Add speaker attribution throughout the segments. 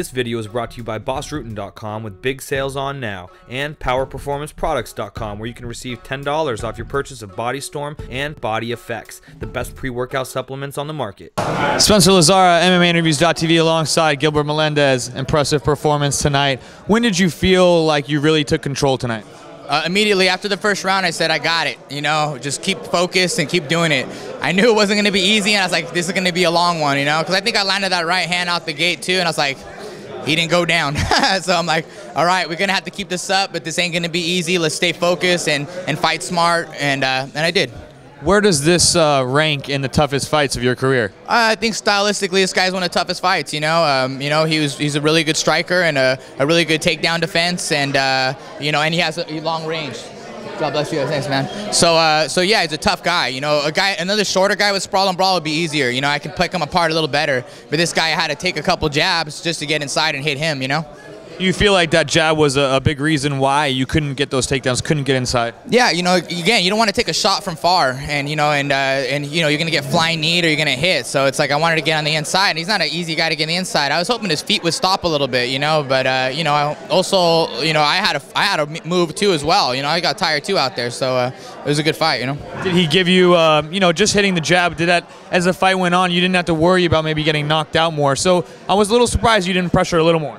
Speaker 1: This video is brought to you by BossRootin.com with big sales on now, and PowerPerformanceProducts.com, where you can receive $10 off your purchase of Body Storm and Body Effects, the best pre-workout supplements on the market.
Speaker 2: Spencer Lazara, MMAinterviews.tv, alongside Gilbert Melendez. Impressive performance tonight. When did you feel like you really took control tonight?
Speaker 3: Immediately after the first round, I said, I got it. You know, just keep focused and keep doing it. I knew it wasn't going to be easy, and I was like, this is going to be a long one, you know, because I think I landed that right hand out the gate, too, and I was like, he didn't go down. So I'm like, all right, we're going to have to keep this up, but this ain't going to be easy. Let's stay focused and fight smart, and I did.
Speaker 2: Where does this rank in the toughest fights of your career?
Speaker 3: I think stylistically, this guy's one of the toughest fights. You know, he's a really good striker and a really good takedown defense, and you know, and he has a long range. God bless you, thanks, man. So yeah, he's a tough guy. You know, another shorter guy with sprawl and brawl would be easier. You know, I can pick him apart a little better. But this guy had to take a couple jabs just to get inside and hit him. You know.
Speaker 2: You feel like that jab was a big reason why you couldn't get those takedowns, couldn't get inside?
Speaker 3: Yeah, you know, again, you don't want to take a shot from far, and you know, and you know, you're gonna get flying knee or you're gonna hit. So it's like I wanted to get on the inside, and he's not an easy guy to get on the inside. I was hoping his feet would stop a little bit, you know, but you know, I also, you know, I had a move too as well. You know, I got tired too out there, so it was a good fight. You know.
Speaker 2: Did he give you, you know, just hitting the jab? Did that, as the fight went on, you didn't have to worry about maybe getting knocked out more? So I was a little surprised you didn't pressure a little more.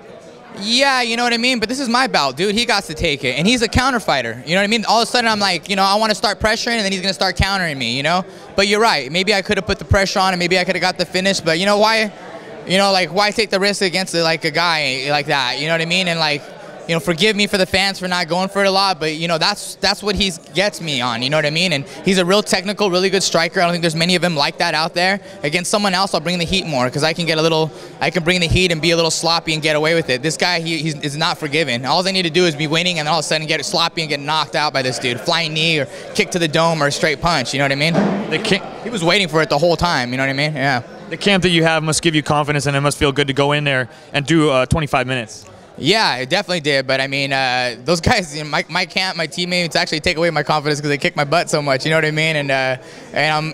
Speaker 3: Yeah, you know what I mean? But this is my bout, dude. He got to take it. And he's a counter fighter. You know what I mean? All of a sudden, I'm like, you know, I want to start pressuring, and then he's going to start countering me, you know? But you're right. Maybe I could have put the pressure on, and maybe I could have got the finish. But you know why? You know, like, why take the risk against like a guy like that? You know what I mean? And like, you know, forgive me for the fans for not going for it a lot, but you know, that's what he gets me on, you know what I mean? And he's a real technical, really good striker. I don't think there's many of them like that out there. Against someone else, I'll bring the heat more, because I can bring the heat and be a little sloppy and get away with it. This guy, he's not forgiving. All I need to do is be winning, and all of a sudden get sloppy and get knocked out by this dude. Flying knee or kick to the dome or a straight punch, you know what I mean? He was waiting for it the whole time, you know what I mean? Yeah.
Speaker 2: The camp that you have must give you confidence, and it must feel good to go in there and do 25 minutes.
Speaker 3: Yeah, it definitely did, but I mean, those guys, you know, my camp, my teammates actually take away my confidence because they kick my butt so much, you know what I mean? And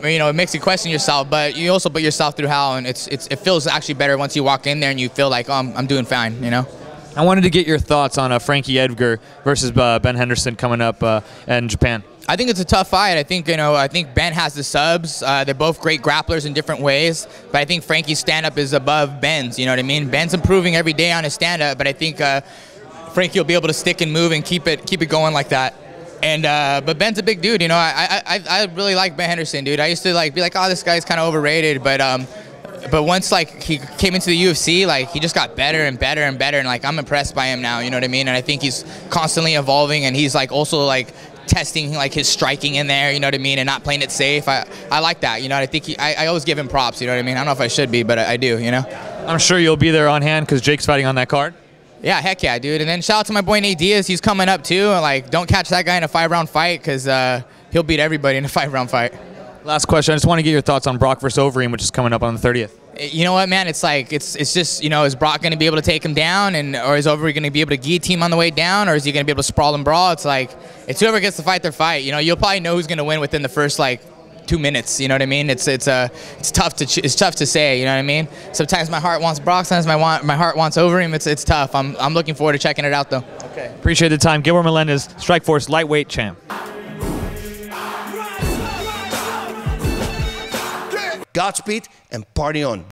Speaker 3: you know, it makes you question yourself, but you also put yourself through hell, and it feels actually better once you walk in there and you feel like, oh, I'm doing fine, you know?
Speaker 2: I wanted to get your thoughts on Frankie Edgar versus Ben Henderson coming up in Japan.
Speaker 3: I think it's a tough fight. I think, you know, I think Ben has the subs. They're both great grapplers in different ways, but I think Frankie's stand-up is above Ben's, you know what I mean? Ben's improving every day on his stand-up, but I think Frankie will be able to stick and move and keep it going like that. And but Ben's a big dude, you know. I really like Ben Henderson, dude. I used to like be like, oh, this guy's kind of overrated, but once like he came into the UFC, like he just got better and better and better, and like I'm impressed by him now, you know what I mean? And I think he's constantly evolving, and he's like also like testing like his striking in there, you know what I mean, and not playing it safe. I like that, you know. I think I always give him props, you know what I mean. I don't know if I should be, but I do, you know. I'm
Speaker 2: sure you'll be there on hand because Jake's fighting on that card.
Speaker 3: Yeah, heck yeah, dude. And then shout out to my boy Nate Diaz. He's coming up too. Like, don't catch that guy in a 5-round fight, because he'll beat everybody in a 5-round fight.
Speaker 2: Last question. I just want to get your thoughts on Brock versus Overeem, which is coming up on the 30th.
Speaker 3: You know what, man? It's like it's just, you know, is Brock going to be able to take him down, or is Overeem going to be able to guillotine him on the way down, or is he going to be able to sprawl and brawl? It's like, it's whoever gets to fight their fight. You know, you'll probably know who's going to win within the first like 2 minutes. You know what I mean? It's tough to say. You know what I mean? Sometimes my heart wants Brock, sometimes my heart wants Overeem. It's tough. I'm looking forward to checking it out though.
Speaker 2: Okay. Appreciate the time. Gilbert Melendez, Strikeforce lightweight champ.
Speaker 4: Godspeed and party on.